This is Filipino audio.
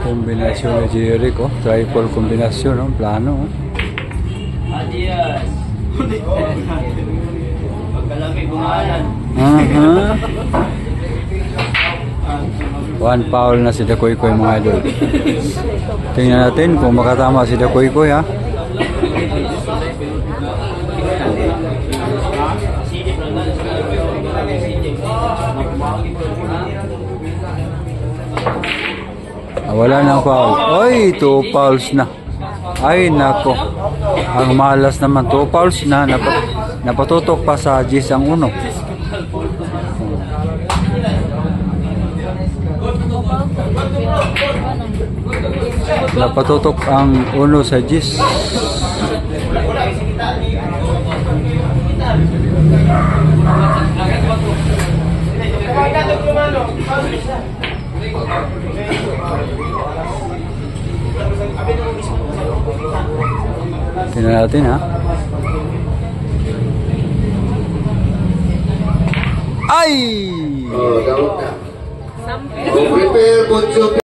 Kombinasyon ni Jeric, oh. Triple kombinasyon, oh. Plano, oh. Adios. Pagkalamig bumalan. One foul na si Dakoy-Koy, mga idol. Tingnan natin kung makatama si Dakoy-Koy, ha. Wala nang foul. Oy, 2 fouls na. Ay, nako. Ang malas naman. 2 fouls na. Napatutok pa sa Gis ang uno. Napatutok ang uno sa Gis. Tingnan natin, ha. Ay! Prepare,